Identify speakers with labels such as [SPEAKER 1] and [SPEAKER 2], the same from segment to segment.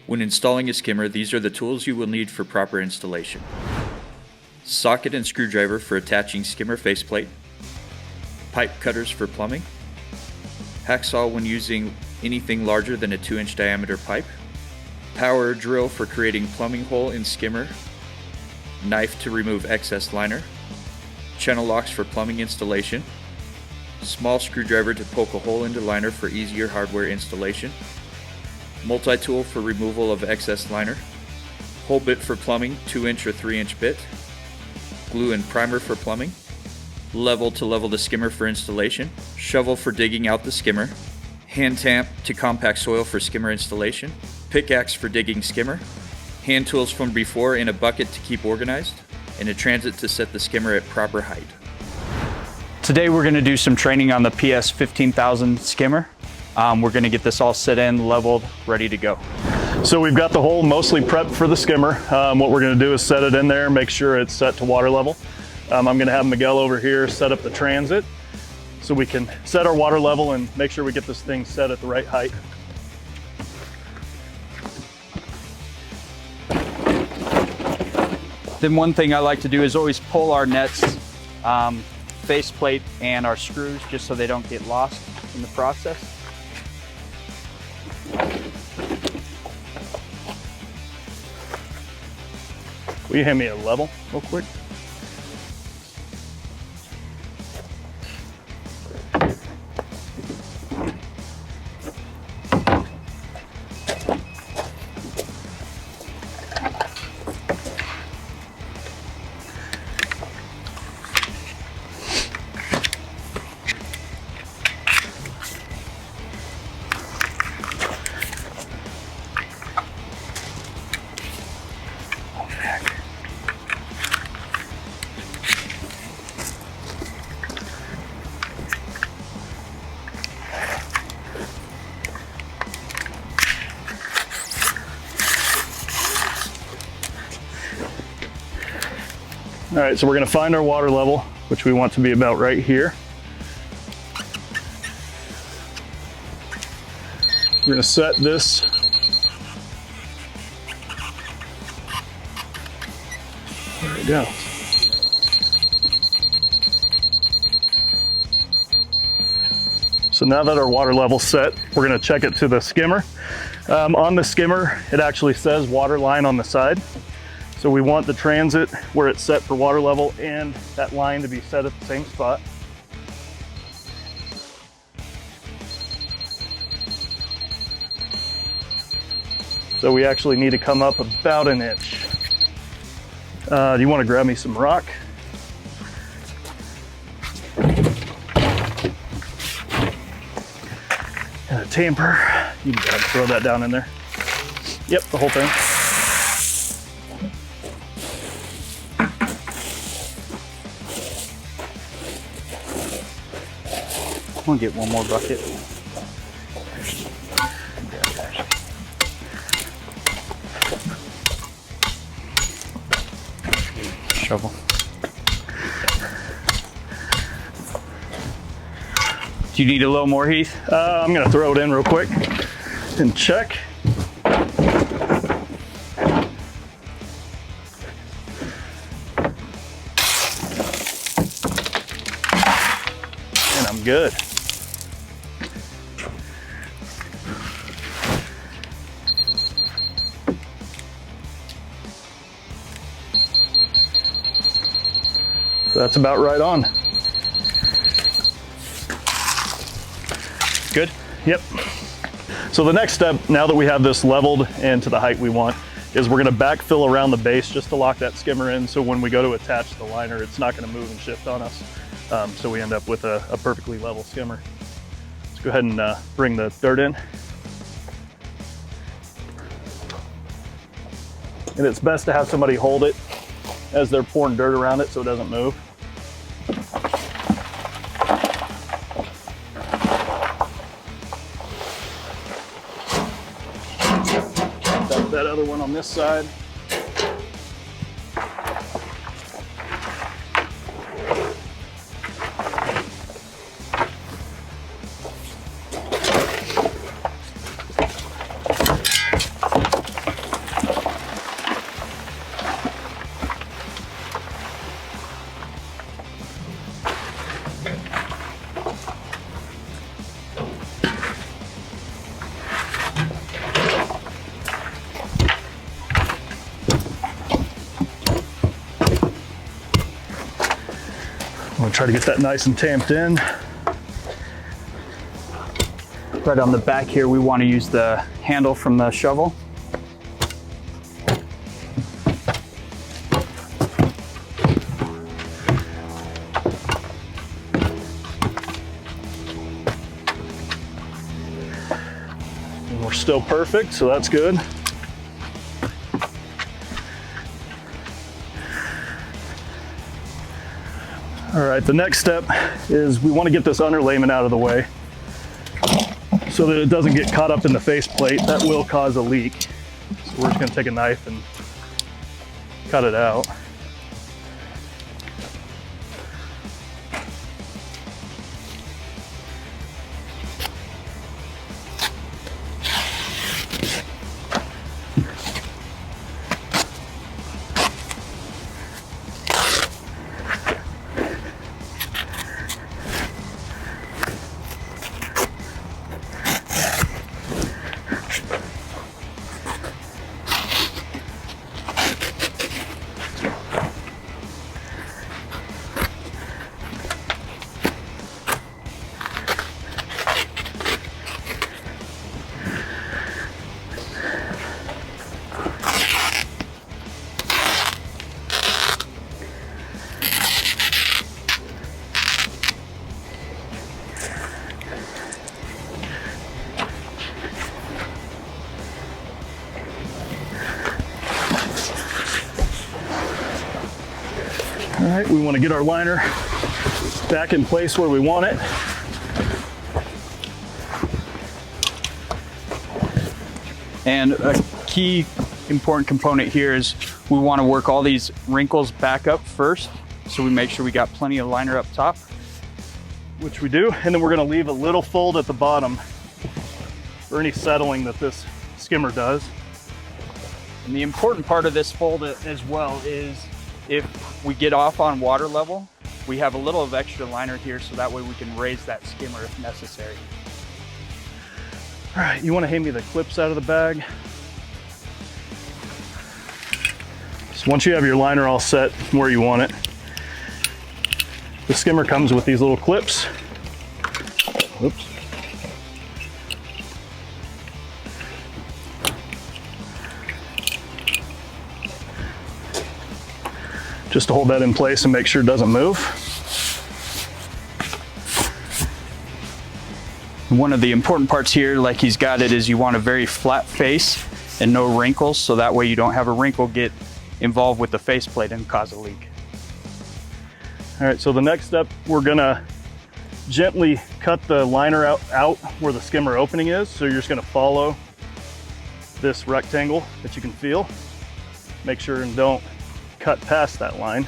[SPEAKER 1] When installing a skimmer, these are the tools you will need for proper installation. Socket and screwdriver for attaching skimmer faceplate. Pipe cutters for plumbing. Hacksaw when using anything larger than a 2-inch diameter pipe. Power drill for creating plumbing hole in skimmer. Knife to remove excess liner. Channel locks for plumbing installation. Small screwdriver to poke a hole into liner for easier hardware installation. Multi-tool for removal of excess liner. Hole bit for plumbing, 2-inch or 3-inch bit. Glue and primer for plumbing. Level to level the skimmer for installation. Shovel for digging out the skimmer. Hand tamp to compact soil for skimmer installation. Pickaxe for digging skimmer. Hand tools from before in a bucket to keep organized. And a transit to set the skimmer at proper height.
[SPEAKER 2] Today we're going to do some training on the PS15000 skimmer. We're going to get this all set in, leveled, ready to go.
[SPEAKER 3] So we've got the hole mostly prepped for the skimmer. What we're going to do is set it in there, make sure it's set to water level. I'm going to have Miguel over here set up the transit so we can set our water level and make sure we get this thing set at the right height.
[SPEAKER 2] Then one thing I like to do is always pull our nets, faceplate and our screws just so they don't get lost in the process.
[SPEAKER 3] Will you hand me a level real quick? All right, so we're gonna find our water level, which we want to be about right here. We're gonna set this. There we go. So now that our water level's set, we're gonna check it to the skimmer. On the skimmer, it actually says water line on the side. So we want the transit where it's set for water level and that line to be set at the same spot. So we actually need to come up about an inch. Do you want to grab me some rock? And a tamper. You can throw that down in there. Yep, the whole thing.
[SPEAKER 2] We'll get one more bucket. Shovel. Do you need a little more, Heath?
[SPEAKER 3] I'm gonna throw it in real quick and check. And I'm good. So that's about right on.
[SPEAKER 2] Good?
[SPEAKER 3] Yep. So the next step, now that we have this leveled and to the height we want, is we're gonna backfill around the base just to lock that skimmer in, so when we go to attach the liner, it's not gonna move and shift on us. So we end up with a perfectly level skimmer. Let's go ahead and bring the dirt in. And it's best to have somebody hold it as they're pouring dirt around it so it doesn't move. Dump that other one on this side. try to get that nice and tamped in.
[SPEAKER 2] Right on the back here, we want to use the handle from the shovel.
[SPEAKER 3] And we're still perfect, so that's good. All right, the next step is we want to get this underlayment out of the way so that it doesn't get caught up in the faceplate. That will cause a leak. So we're just going to take a knife and cut it out. All right, we want to get our liner back in place where we want it.
[SPEAKER 2] And a key important component here is we want to work all these wrinkles back up first, so we make sure we got plenty of liner up top.
[SPEAKER 3] Which we do, and then we're going to leave a little fold at the bottom for any settling that this skimmer does.
[SPEAKER 2] And the important part of this fold as well is if we get off on water level, we have a little of extra liner here, so that way we can raise that skimmer if necessary.
[SPEAKER 3] All right, you want to hand me the clips out of the bag. So once you have your liner all set where you want it, the skimmer comes with these little clips. Oops. Just to hold that in place and make sure it doesn't move.
[SPEAKER 2] One of the important parts here, like he's got it, is you want a very flat face and no wrinkles, so that way you don't have a wrinkle get involved with the faceplate and cause a leak.
[SPEAKER 3] All right, so the next step, we're gonna gently cut the liner out where the skimmer opening is. So you're just gonna follow this rectangle that you can feel. Make sure and don't cut past that line.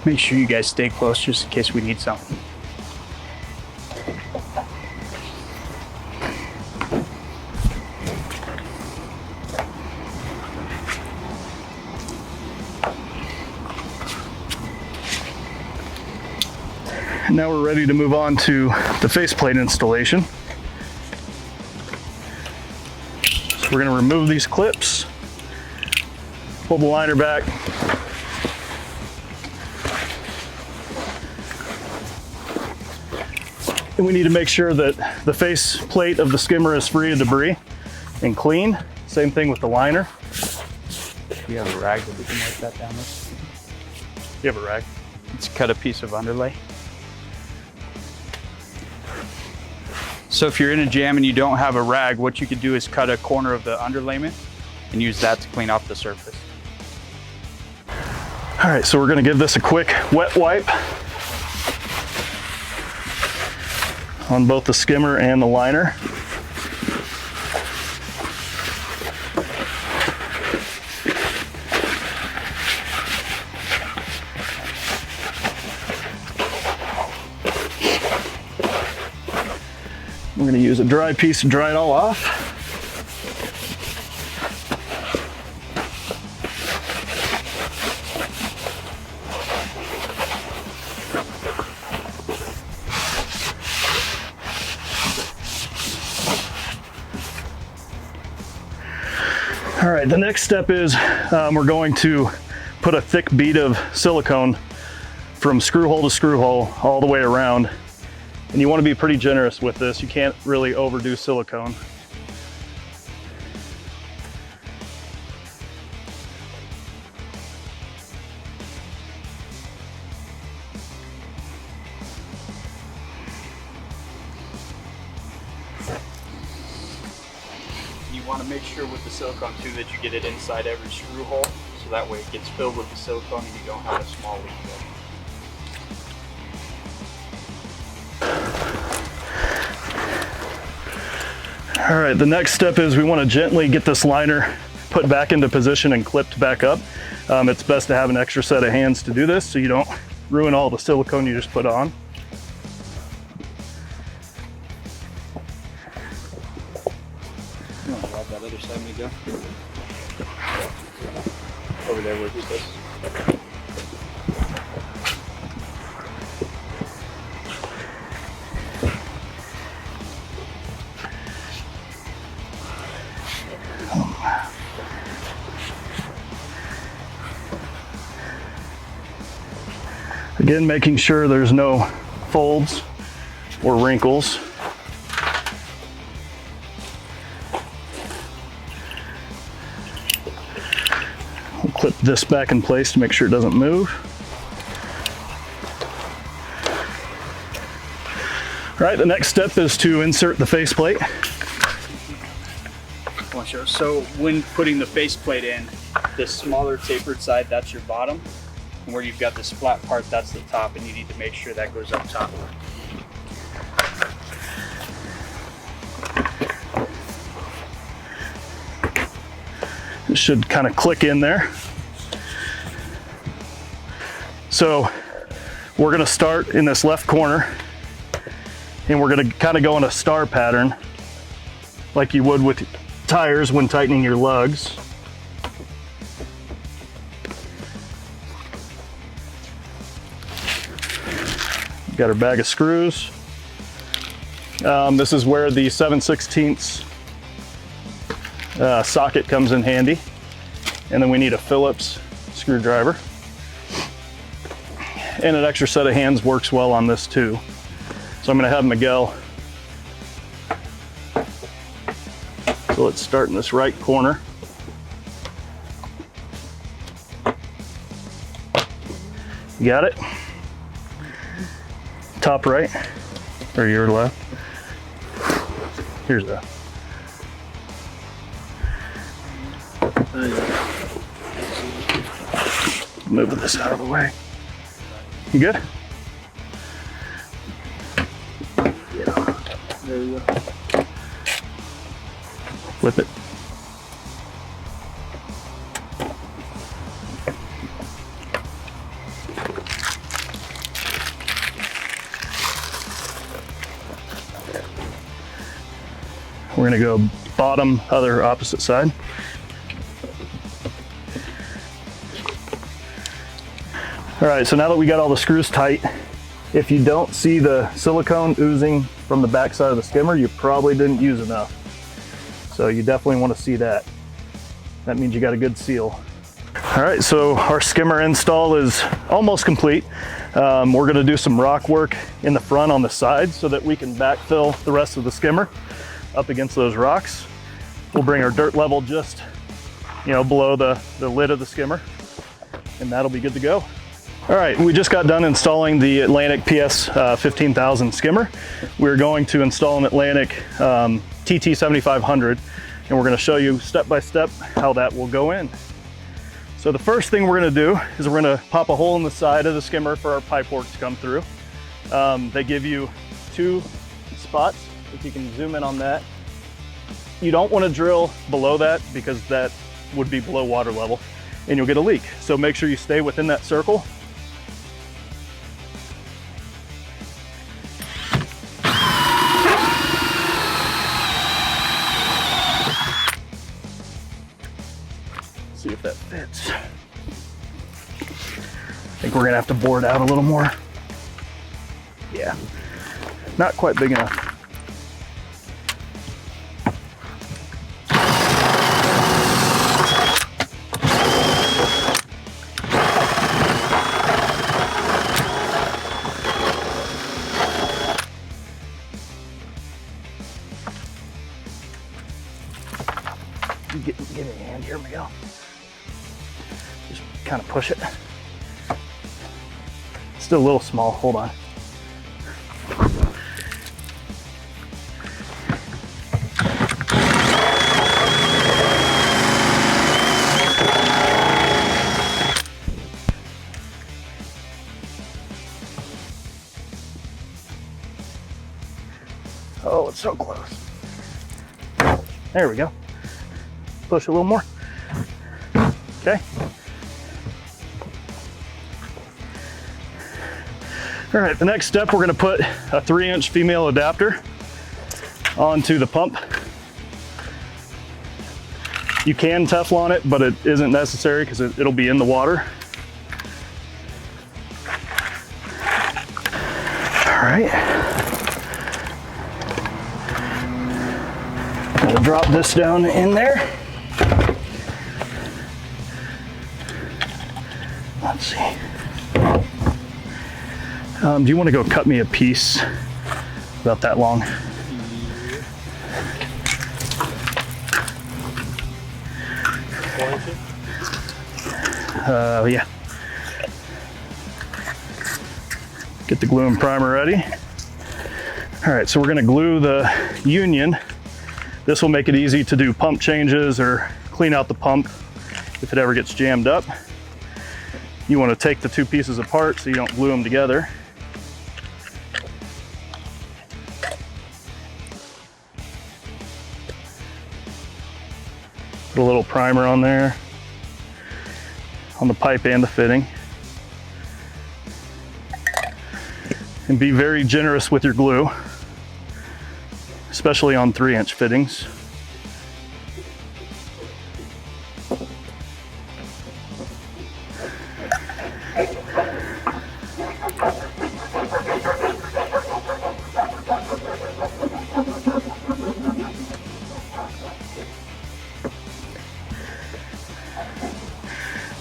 [SPEAKER 2] Make sure you guys stay close just in case we need something.
[SPEAKER 3] Now we're ready to move on to the faceplate installation. So we're going to remove these clips, pull the liner back, and we need to make sure that the faceplate of the skimmer is free of debris and clean. Same thing with the liner.
[SPEAKER 2] We have a rag that we can wipe that down with.
[SPEAKER 3] You have a rag?
[SPEAKER 2] Let's cut a piece of underlay. So if you're in a jam and you don't have a rag, what you could do is cut a corner of the underlayment and use that to clean off the surface.
[SPEAKER 3] All right, so we're gonna give this a quick wet wipe on both the skimmer and the liner. We're going to use a dry piece to dry it all off. All right, the next step is we're going to put a thick bead of silicone from screw hole to screw hole all the way around. And you want to be pretty generous with this. You can't really overdo silicone.
[SPEAKER 2] You want to make sure with the silicone too that you get it inside every screw hole, so that way it gets filled with the silicone and you don't have a small leak there.
[SPEAKER 3] All right, the next step is we want to gently get this liner put back into position and clipped back up. It's best to have an extra set of hands to do this so you don't ruin all the silicone you just put on.
[SPEAKER 2] You want to grab that other side, Miguel? Over there where he's this.
[SPEAKER 3] Again, making sure there's no folds or wrinkles. We'll clip this back in place to make sure it doesn't move. All right, the next step is to insert the faceplate.
[SPEAKER 2] So when putting the faceplate in, this smaller tapered side, that's your bottom. And where you've got this flat part, that's the top, and you need to make sure that goes up top.
[SPEAKER 3] It should kind of click in there. So we're gonna start in this left corner and we're gonna kind of go in a star pattern like you would with tires when tightening your lugs. Got our bag of screws. This is where the 7/16 socket comes in handy. And then we need a Phillips screwdriver. And an extra set of hands works well on this too. So I'm gonna have Miguel. So let's start in this right corner. You got it? Top right, or your left? Here's that. Moving this out of the way. You good?
[SPEAKER 2] Yeah. There we go.
[SPEAKER 3] Flip it. We're gonna go bottom, other opposite side. All right, so now that we got all the screws tight, if you don't see the silicone oozing from the back side of the skimmer, you probably didn't use enough. So you definitely want to see that. That means you got a good seal. All right, so our skimmer install is almost complete. We're gonna do some rock work in the front on the side so that we can backfill the rest of the skimmer up against those rocks. We'll bring our dirt level just, below the lid of the skimmer, and that'll be good to go. All right, we just got done installing the Atlantic PS15000 skimmer. We're going to install an Atlantic TT7500, and we're going to show you step by step how that will go in. So the first thing we're going to do is we're going to pop a hole in the side of the skimmer for our pipe work to come through. They give you 2 spots, if you can zoom in on that. You don't want to drill below that because that would be below water level and you'll get a leak. So make sure you stay within that circle. See if that fits. I think we're gonna have to bore it out a little more. Yeah, not quite big enough. Give me a hand here, Miguel. Just kind of push it. Still a little small, hold on. Oh, it's so close. There we go. Push a little more. Okay. All right, the next step, we're gonna put a 3-inch female adapter onto the pump. You can Teflon it, but it isn't necessary because it'll be in the water. All right. We'll drop this down in there. Let's see. Do you want to go cut me a piece about that long? Yeah. Get the glue and primer ready. All right, so we're going to glue the union. This will make it easy to do pump changes or clean out the pump if it ever gets jammed up. You want to take the 2 pieces apart so you don't glue them together. Put a little primer on there, on the pipe and the fitting. And be very generous with your glue, especially on 3-inch fittings.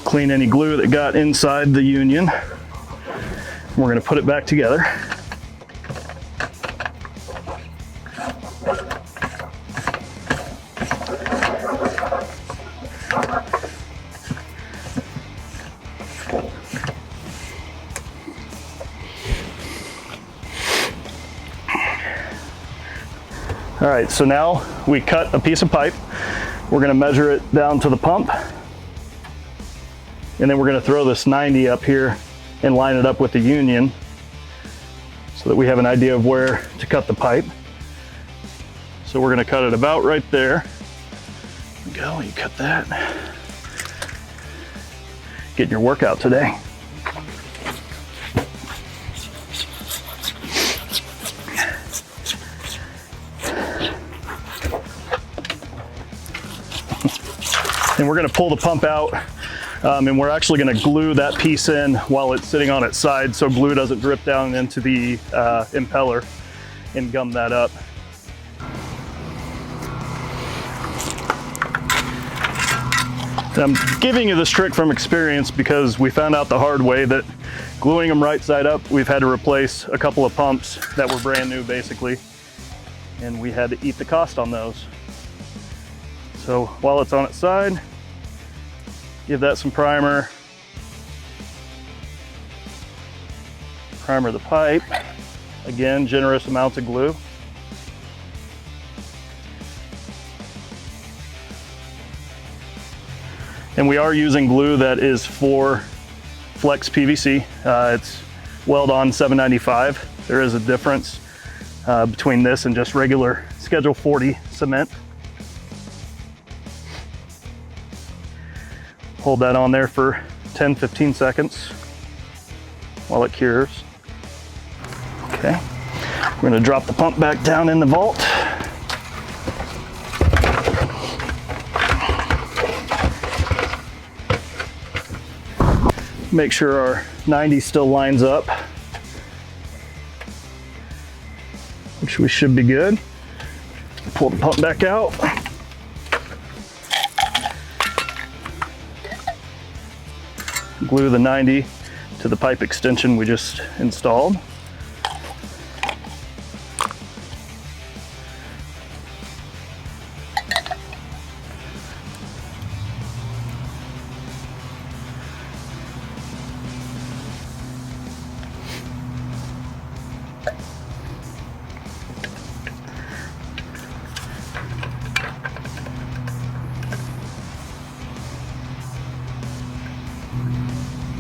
[SPEAKER 3] Clean any glue that got inside the union. We're going to put it back together. All right, so now we cut a piece of pipe. We're going to measure it down to the pump. And then we're going to throw this 90 up here and line it up with the union so that we have an idea of where to cut the pipe. So we're going to cut it about right there. There we go, you cut that. Getting your workout today. And we're going to pull the pump out. And we're actually going to glue that piece in while it's sitting on its side so glue doesn't drip down into the impeller and gum that up. I'm giving you this trick from experience because we found out the hard way that gluing them right side up, we've had to replace a couple of pumps that were brand new basically, and we had to eat the cost on those. So while it's on its side, give that some primer. Primer the pipe. Again, generous amounts of glue. And we are using glue that is for Flex PVC. It's Weld-On 795. There is a difference between this and just regular Schedule 40 cement. Hold that on there for 10-15 seconds while it cures. Okay, we're gonna drop the pump back down in the vault. Make sure our 90 still lines up, which we should be good. Pull the pump back out. Glue the 90 to the pipe extension we just installed.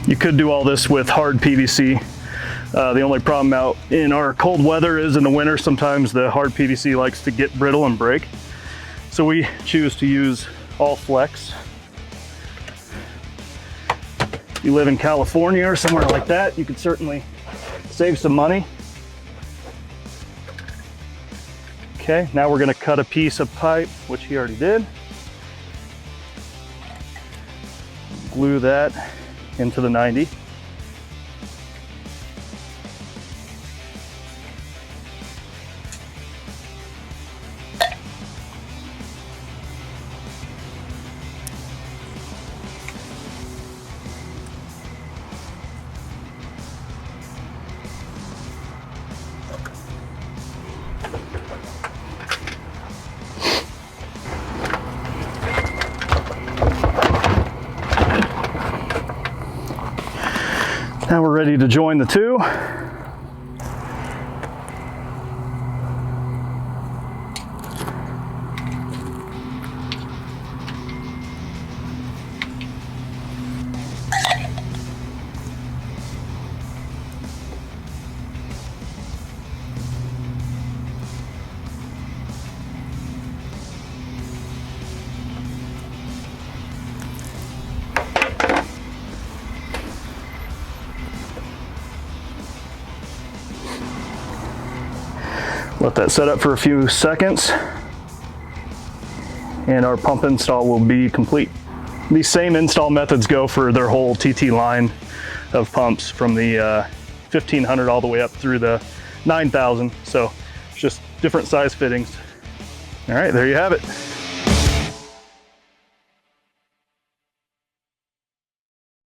[SPEAKER 3] You could do all this with hard PVC. The only problem out in our cold weather is in the winter, sometimes the hard PVC likes to get brittle and break. So we choose to use all flex. If you live in California or somewhere like that, you could certainly save some money. Okay, now we're gonna cut a piece of pipe, which he already did. Glue that into the 90. Now we're ready to join the two. Let that set up for a few seconds and our pump install will be complete. These same install methods go for their whole TT line of pumps from the 1500 all the way up through the 9000. So it's just different size fittings. All right, there you have it.